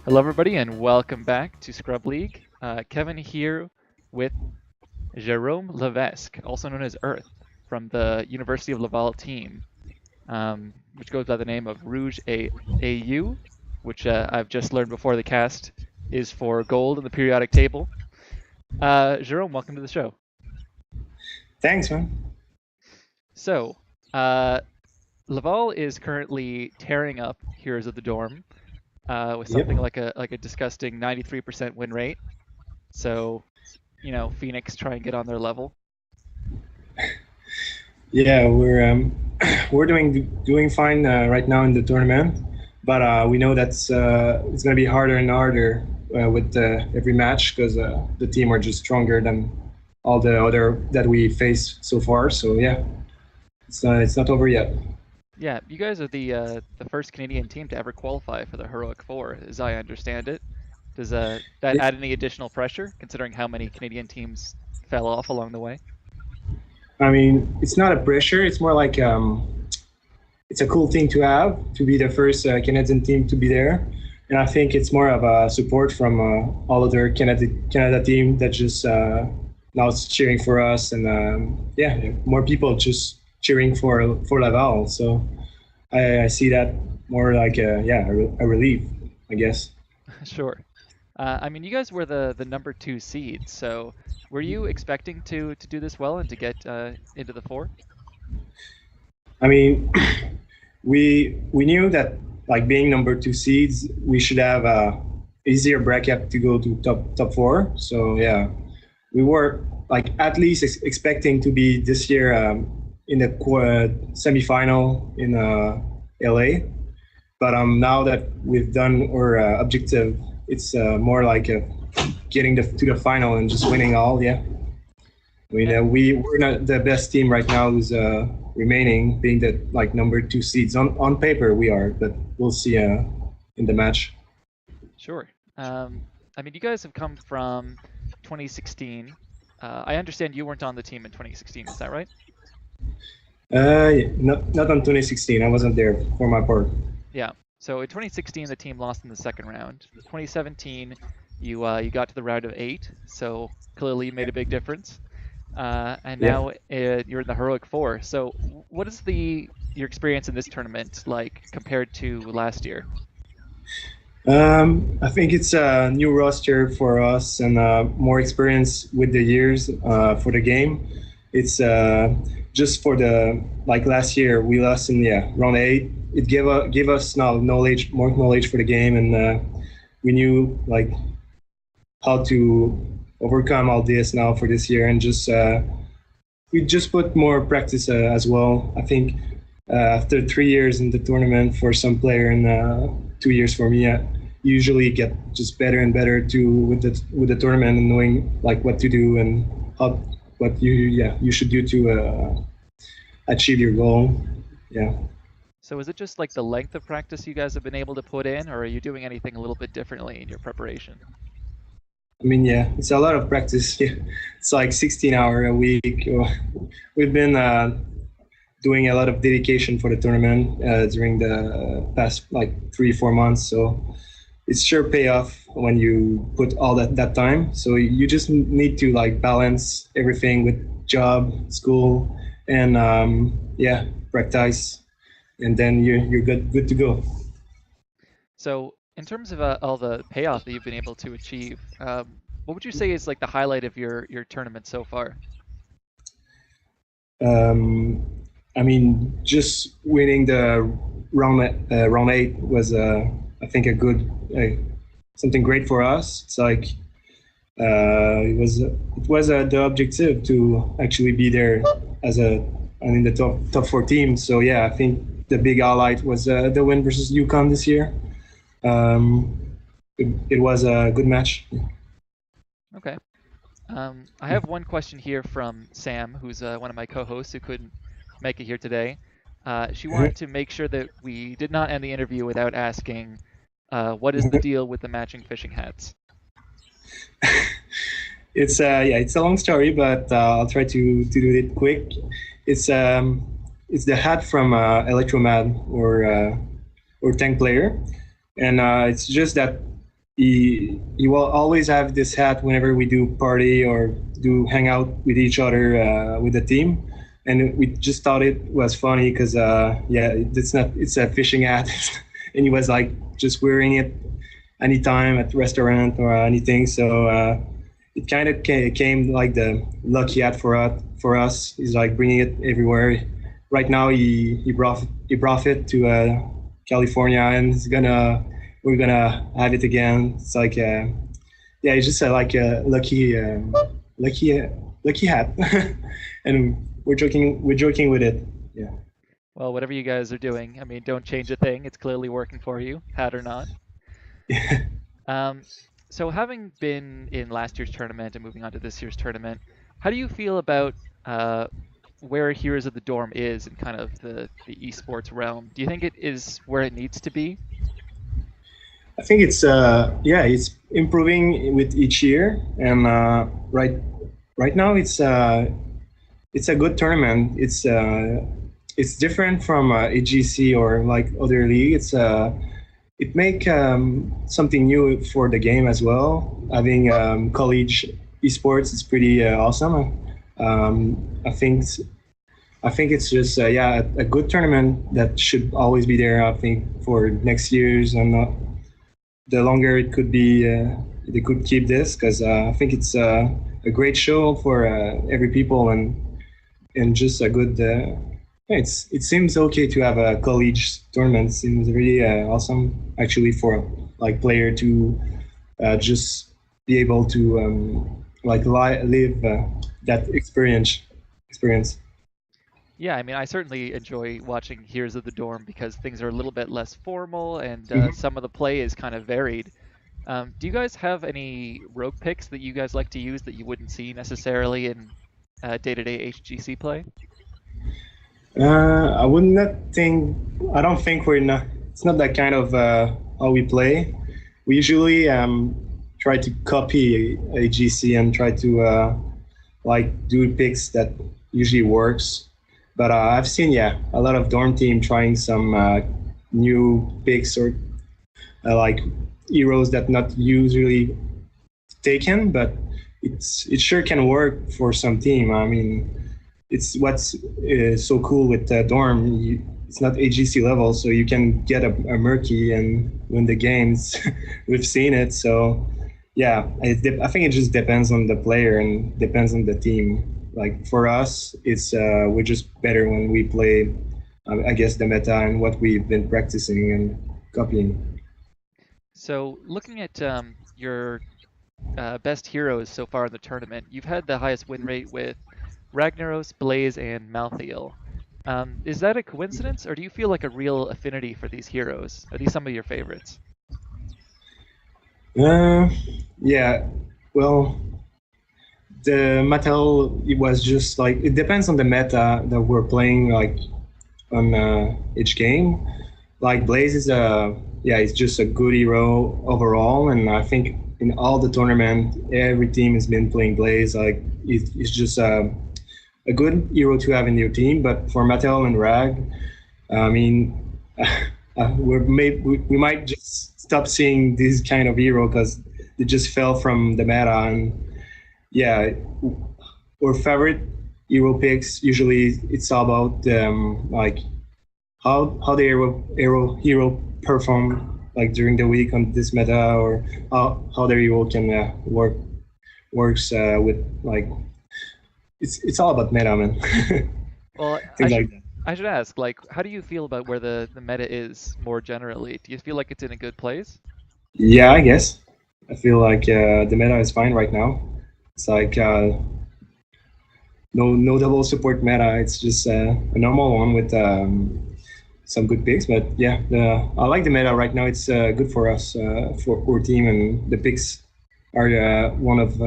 Hello, everybody, and welcome back to Scrub League. Kevin here with Jerome Levesque, also known as Earth, from the University of Laval team, which goes by the name of Rouge AU, which I've just learned before the cast is for gold in the periodic table. Jerome, welcome to the show. Thanks, man. So, Laval is currently tearing up Heroes of the Dorm with something Yep. like a disgusting 93% win rate. So, Phoenix try and get on their level. Yeah, we're we're doing fine right now in the tournament, but we know that's it's gonna be harder and harder with every match because the team are just stronger than all the other that we face so far. So yeah, it's not over yet. Yeah, you guys are the first Canadian team to ever qualify for the Heroic Four, as I understand it. Does that Yeah, add any additional pressure, considering how many Canadian teams fell off along the way? I mean, it's not a pressure. It's more like it's a cool thing to have to be the first Canadian team to be there. And I think it's more of a support from all other Canada team that just now it's cheering for us, and yeah, more people just cheering for Laval. So I see that more like a relief, I guess. Sure. I mean, you guys were the number two seed, so were you expecting to do this well and to get into the four? I mean, we knew that like being number two seeds, we should have a easier bracket to go to top four. So yeah, we were like at least expecting to be this year in the semifinal in LA. But now that we've done our objective, it's more like getting to the final and just winning all. Yeah, I mean Yeah, we're not the best team right now. Who's remaining, being the like number two seeds on paper we are, but we'll see in the match. sure. I mean, you guys have come from 2016. I understand you weren't on the team in 2016, is that right? Not on 2016. I wasn't there for my part. Yeah. So in 2016, the team lost in the second round. 2017, you got to the round of eight, so clearly you made a big difference. And Yeah. now you're in the heroic four. So what is your experience in this tournament like compared to last year? I think it's a new roster for us and more experience with the years for the game. It's just for the like last year we lost in round eight. It gave us now knowledge, more knowledge for the game, and we knew like how to overcome all this now for this year, and just we just put more practice as well. I think after 3 years in the tournament for some player and 2 years for me, I usually get just better and better to with the tournament and knowing like what to do and how what you should do to achieve your goal. Yeah. So is it just like the length of practice you guys have been able to put in, or are you doing anything a little bit differently in your preparation? I mean, yeah, it's a lot of practice. Yeah. It's like 16 hour a week. We've been doing a lot of dedication for the tournament during the past like 3 4 months. So it's sure pay off when you put all that time. So you just need to like balance everything with job, school, and yeah, practice, and then you're good to go. So in terms of all the payoff that you've been able to achieve, what would you say is like the highlight of your tournament so far? Um, I mean, just winning the round eight was, I think, a good something great for us. It's like it was the objective to actually be there as and in the top four teams. So yeah, I think the big highlight was the win versus UConn this year. Um, it was a good match. Okay. I have one question here from Sam, who's one of my co-hosts who couldn't make it here today. She wanted to make sure that we did not end the interview without asking, what is the deal with the matching fishing hats? It's a long story, but I'll try to do it quick. It's it's the hat from Electromad or tank player, and it's just that he will always have this hat whenever we do party or do hang out with each other with the team, and we just thought it was funny because yeah, it's a fishing hat, and he was like just wearing it anytime at the restaurant or anything. So it kind of came like the lucky hat for us. He's like bringing it everywhere. Right now, he brought it to California, and we're gonna have it again. It's like yeah, it's just like a lucky lucky hat, and we're joking with it. Yeah. Well, whatever you guys are doing, I mean, don't change a thing. It's clearly working for you, hat or not. Um, so having been in last year's tournament and moving on to this year's tournament, how do you feel about uh, where Heroes of the Dorm is in kind of the esports realm? Do you think it is where it needs to be? I think it's yeah, it's improving with each year, and right now it's a good tournament. It's different from AGC or like other league. It make something new for the game as well. Having college esports is pretty awesome. I think it's just yeah, a good tournament that should always be there. I think for next years, and the longer it could be, they could keep this because I think it's a great show for every people, and just a good. Yeah, it seems okay to have a college tournament. Seems really awesome actually for like player to just be able to like live that experience. Yeah, I mean, I certainly enjoy watching Heroes of the Dorm because things are a little bit less formal and Mhm. some of the play is kind of varied. Do you guys have any rogue picks that you guys like to use that you wouldn't see necessarily in day-to-day HGC play? I would not think. I don't think we're not. It's not that kind of how we play. We usually try to copy AGC and try to like do picks that usually works. But I've seen yeah a lot of dorm team trying some new picks or like heroes that not usually taken, but it sure can work for some team. I mean, it's what's so cool with dorm. It's not AGC level, so you can get a murky and win the games. We've seen it, so yeah. I think it just depends on the player and depends on the team. Like for us, it's we're just better when we play. I guess the meta and what we've been practicing and copying. So looking at your best heroes so far in the tournament, you've had the highest win rate with Ragnaros, Blaze, and Malthael. Is that a coincidence, or do you feel like a real affinity for these heroes? Are these some of your favorites? Uh, yeah. Well, the metal it was just like it depends on the meta that we're playing like on each game. Like Blaze is a yeah, it's just a good hero overall, and I think in all the tournament, every team has been playing Blaze. Like it's just a good hero to have in your team. But for Mattel and Rag, I mean, we might just stop seeing this kind of hero because they just fell from the meta. And yeah, our favorite hero picks usually it's all about like how the hero perform like during the week on this meta, or how the hero can works with like it's all about meta, man. Well, Things like that. I should ask, like, how do you feel about where the meta is more generally? Do you feel like it's in a good place? Yeah, I guess I feel like the meta is fine right now. It's like no double support meta. It's just a normal one with some good picks. But yeah, I like the meta right now. It's good for us for our team, and the picks are one of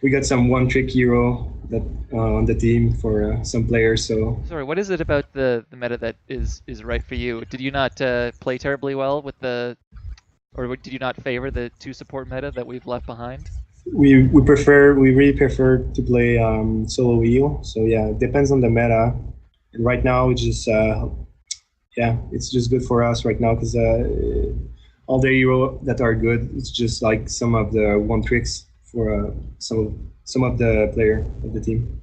we got some one trick hero that on the team for some players. So Sorry, what is it about the meta that is right for you? Did you not play terribly well with did you not favor the two support meta that we've left behind? we really prefer to play solo wheel. So yeah, it depends on the meta. And right now it's just yeah, it's just good for us right now because all the hero that are good. It's just like some of the one tricks for some of the player of the team.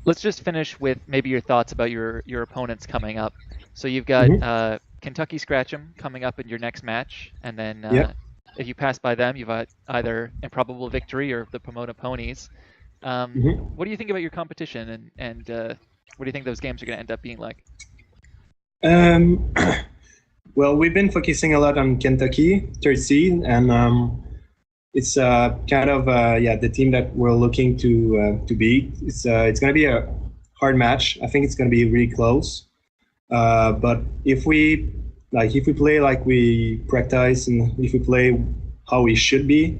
Let's just finish with maybe your thoughts about your opponents coming up. So you've got Mm-hmm. Kentucky Scratchem coming up in your next match, and then Yeah. if you pass by them, you've got either Improbable Victory or the Pomona Ponies. Mm-hmm. What do you think about your competition, and what do you think those games are going to end up being like? Um, well, we've been focusing a lot on Kentucky, third seed, and it's kind of yeah the team that we're looking to beat. It's going to be a hard match. I think it's going to be really close. But if we play like we practice and if we play how we should be,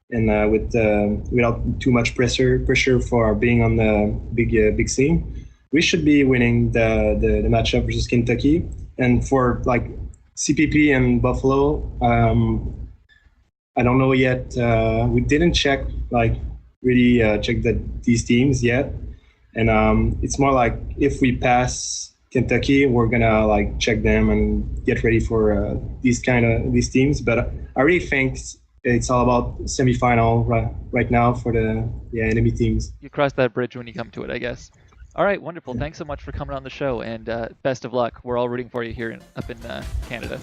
and without too much pressure for being on the big scene, we should be winning the matchup versus Kentucky. And for like CPP and Buffalo, I don't know yet. We didn't check like really check these teams yet, and it's more like if we pass Kentucky, we're gonna like check them and get ready for these teams. But I really think it's all about semifinal right now for the enemy teams. You cross that bridge when you come to it, I guess. All right, wonderful. Thanks so much for coming on the show, and best of luck. We're all rooting for you here up in Canada.